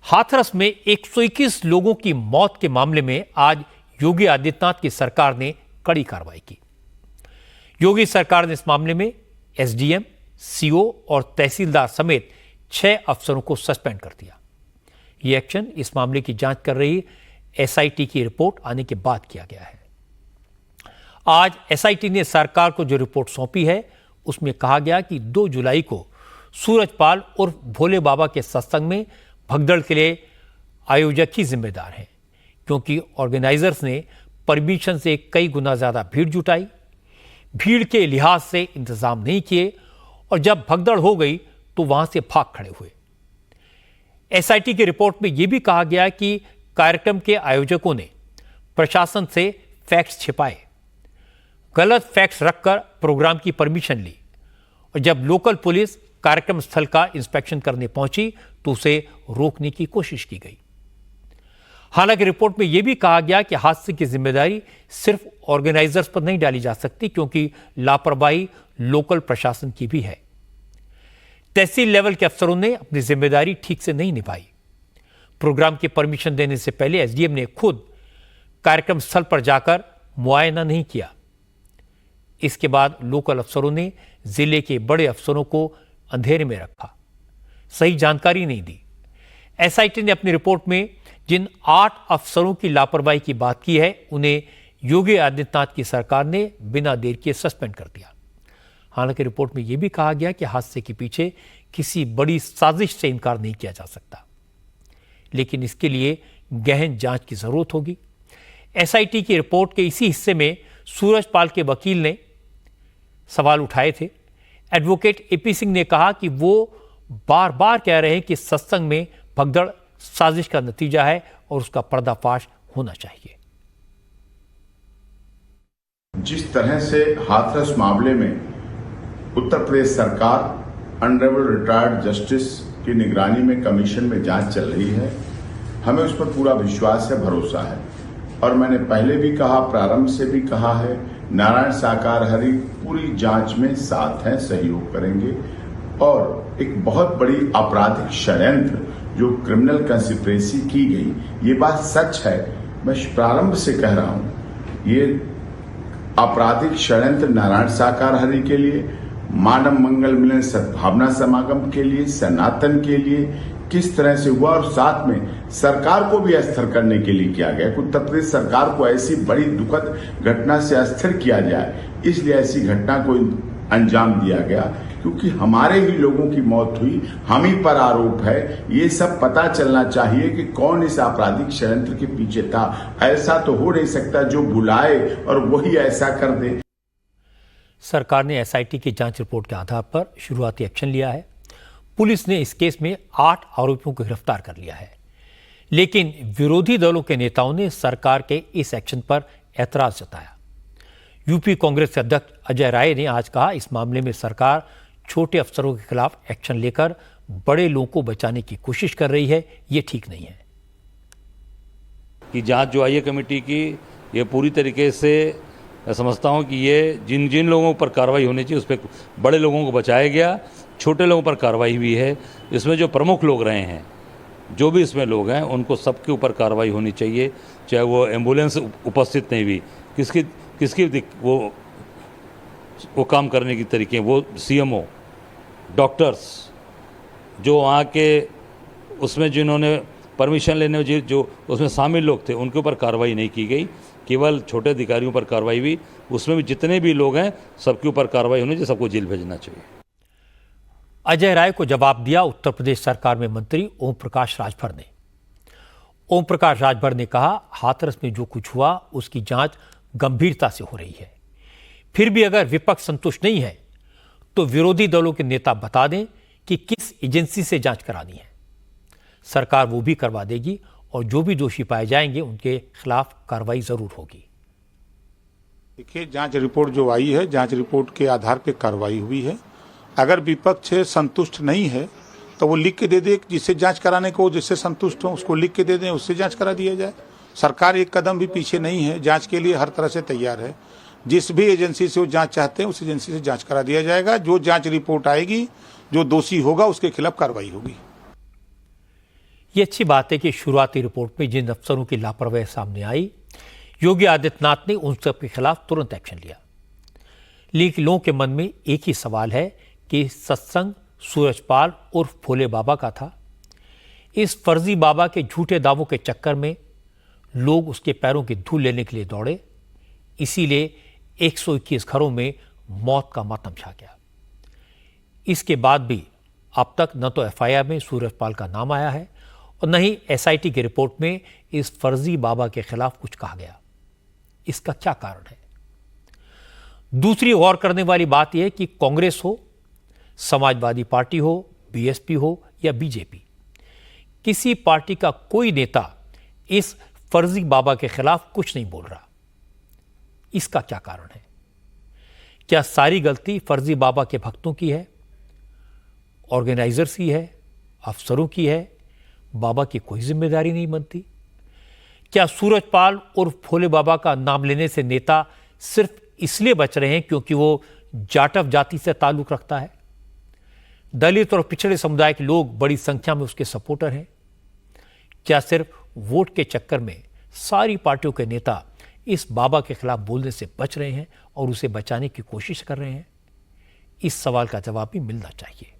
हाथरस में 121 लोगों की मौत के मामले में आज योगी आदित्यनाथ की सरकार ने कड़ी कार्रवाई की। योगी सरकार ने इस मामले में एसडीएम, सीओ और तहसीलदार समेत 6 अफसरों को सस्पेंड कर दिया। यह एक्शन इस मामले की जांच कर रही एसआईटी की रिपोर्ट आने के बाद किया गया है। आज एसआईटी ने सरकार को जो रिपोर्ट सौंपी है उसमें कहा गया कि 2 जुलाई को सूरजपाल उर्फ भोले बाबा के सत्संग में भगदड़ के लिए आयोजक ही जिम्मेदार हैं, क्योंकि ऑर्गेनाइजर्स ने परमिशन से कई गुना ज्यादा भीड़ जुटाई, भीड़ के लिहाज से इंतजाम नहीं किए और जब भगदड़ हो गई तो वहां से भाग खड़े हुए। एसआईटी की रिपोर्ट में यह भी कहा गया कि कार्यक्रम के आयोजकों ने प्रशासन से फैक्ट्स छिपाए, गलत फैक्ट्स रखकर प्रोग्राम की परमिशन ली और जब लोकल पुलिस कार्यक्रम स्थल का इंस्पेक्शन करने पहुंची तो उसे रोकने की कोशिश की गई। हालांकि रिपोर्ट में यह भी कहा गया कि हादसे की जिम्मेदारी सिर्फ ऑर्गेनाइजर्स पर नहीं डाली जा सकती, क्योंकि लापरवाही लोकल प्रशासन की भी है। तहसील लेवल के अफसरों ने अपनी जिम्मेदारी ठीक से नहीं निभाई। प्रोग्राम की परमिशन देने से पहले एसडीएम ने खुद कार्यक्रम स्थल पर जाकर मुआयना नहीं किया। इसके बाद लोकल अफसरों ने जिले के बड़े अफसरों को अंधेरे में रखा, सही जानकारी नहीं दी। एसआईटी ने अपनी रिपोर्ट में जिन 8 अफसरों की लापरवाही की बात की है उन्हें योगी आदित्यनाथ की सरकार ने बिना देर किए सस्पेंड कर दिया। हालांकि रिपोर्ट में यह भी कहा गया कि हादसे के पीछे किसी बड़ी साजिश से इनकार नहीं किया जा सकता, लेकिन इसके लिए गहन जांच की जरूरत होगी। एसआईटी की रिपोर्ट के इसी हिस्से में सूरजपाल के वकील ने सवाल उठाए थे। एडवोकेट एपी सिंह ने कहा कि वो बार बार कह रहे हैं कि सत्संग में भगदड़ साजिश का नतीजा है और उसका पर्दाफाश होना चाहिए। जिस तरह से हाथरस मामले में उत्तर प्रदेश सरकार ऑनरेबल रिटायर्ड जस्टिस की निगरानी में कमीशन में जांच चल रही है, हमें उस पर पूरा विश्वास है, भरोसा है। और मैंने पहले भी कहा, प्रारंभ से भी कहा है, नारायण साकार हरि पूरी जांच में साथ हैं, सहयोग करेंगे। और एक बहुत बड़ी आपराधिक षड्यंत्र जो क्रिमिनल कंस्पिरेसी की गई, ये बात सच है। मैं प्रारंभ से कह रहा हूं, ये आपराधिक षड्यंत्र नारायण साकार हरि के लिए, मानव मंगल मिलन सद्भावना समागम के लिए, सनातन के लिए किस तरह से हुआ और साथ में सरकार को भी अस्थिर करने के लिए किया गया। उत्तर प्रदेश सरकार को ऐसी बड़ी दुखद घटना से अस्थिर किया जाए, इसलिए ऐसी घटना को अंजाम दिया गया, क्योंकि हमारे ही लोगों की मौत हुई, हम ही पर आरोप है। ये सब पता चलना चाहिए कि कौन इस आपराधिक षड्यंत्र के पीछे था। ऐसा तो हो नहीं सकता जो बुलाए और वही ऐसा कर दे। सरकार ने एसआईटी की जांच रिपोर्ट के आधार पर शुरुआती एक्शन लिया है। पुलिस ने इस केस में 8 आरोपियों को गिरफ्तार कर लिया है, लेकिन विरोधी दलों के नेताओं ने सरकार के इस एक्शन पर ऐतराज जताया। यूपी कांग्रेस के अध्यक्ष अजय राय ने आज कहा, इस मामले में सरकार छोटे अफसरों के खिलाफ एक्शन लेकर बड़े लोगों को बचाने की कोशिश कर रही है, ये ठीक नहीं है। कि जांच जो आई है कमेटी की, ये पूरी तरीके से मैं समझता हूं कि ये जिन जिन लोगों पर कार्रवाई होनी चाहिए उस पर बड़े लोगों को बचाया गया, छोटे लोगों पर कार्रवाई हुई है। इसमें जो प्रमुख लोग रहे हैं, जो भी इसमें लोग हैं, उनको सबके ऊपर कार्रवाई होनी चाहिए, चाहे वो एम्बुलेंस उपस्थित नहीं हुई, किसकी वो काम करने की तरीके, वो सीएमओ, डॉक्टर्स, जो वहाँ के उसमें जिन्होंने परमिशन लेने में जो उसमें शामिल लोग थे, उनके ऊपर कार्रवाई नहीं की गई, केवल छोटे अधिकारियों पर कार्रवाई हुई। उसमें भी जितने भी लोग हैं सबके ऊपर कार्रवाई होनी चाहिए, सबको जेल भेजना चाहिए। अजय राय को जवाब दिया उत्तर प्रदेश सरकार में मंत्री ओम प्रकाश राजभर ने। ओम प्रकाश राजभर ने कहा, हाथरस में जो कुछ हुआ उसकी जांच गंभीरता से हो रही है। फिर भी अगर विपक्ष संतुष्ट नहीं है तो विरोधी दलों के नेता बता दें कि किस एजेंसी से जांच करानी है, सरकार वो भी करवा देगी और जो भी दोषी पाए जाएंगे उनके खिलाफ कार्रवाई जरूर होगी। देखिए, जांच रिपोर्ट जो आई है, जांच रिपोर्ट के आधार पर कार्रवाई हुई है। अगर विपक्ष संतुष्ट नहीं है तो वो लिख के दे दे, जिससे जांच कराने को जिससे संतुष्ट हो उसको लिख के दे दें, उससे जांच करा दिया जाए। सरकार एक कदम भी पीछे नहीं है, जांच के लिए हर तरह से तैयार है। जिस भी एजेंसी से वो जांच चाहते हैं उस एजेंसी से जांच करा दिया जाएगा। जो जांच रिपोर्ट आएगी, जो दोषी होगा उसके खिलाफ कार्रवाई होगी। ये अच्छी बात है कि शुरुआती रिपोर्ट में जिन अफसरों की लापरवाही सामने आई, योगी आदित्यनाथ ने उन सब के खिलाफ तुरंत एक्शन लिया। लेकिन लोगों के मन में एक ही सवाल है कि सत्संग सूरजपाल उर्फ भोले बाबा का था। इस फर्जी बाबा के झूठे दावों के चक्कर में लोग उसके पैरों की धूल लेने के लिए दौड़े, इसीलिए 121 घरों में मौत का मातम छा गया। इसके बाद भी अब तक न तो एफआईआर में सूरजपाल का नाम आया है और न ही एसआईटी की रिपोर्ट में इस फर्जी बाबा के खिलाफ कुछ कहा गया। इसका क्या कारण है? दूसरी गौर करने वाली बात यह है कि कांग्रेस हो, समाजवादी पार्टी हो, बीएसपी हो या बीजेपी, किसी पार्टी का कोई नेता इस फर्जी बाबा के खिलाफ कुछ नहीं बोल रहा। इसका क्या कारण है? क्या सारी गलती फर्जी बाबा के भक्तों की है, ऑर्गेनाइजर्स की है, अफसरों की है? बाबा की कोई जिम्मेदारी नहीं बनती? क्या सूरजपाल उर्फ भोले बाबा का नाम लेने से नेता सिर्फ इसलिए बच रहे हैं क्योंकि वो जाटव जाति से ताल्लुक रखता है? दलित और पिछड़े समुदाय के लोग बड़ी संख्या में उसके सपोर्टर हैं। क्या सिर्फ वोट के चक्कर में सारी पार्टियों के नेता इस बाबा के खिलाफ बोलने से बच रहे हैं और उसे बचाने की कोशिश कर रहे हैं? इस सवाल का जवाब भी मिलना चाहिए।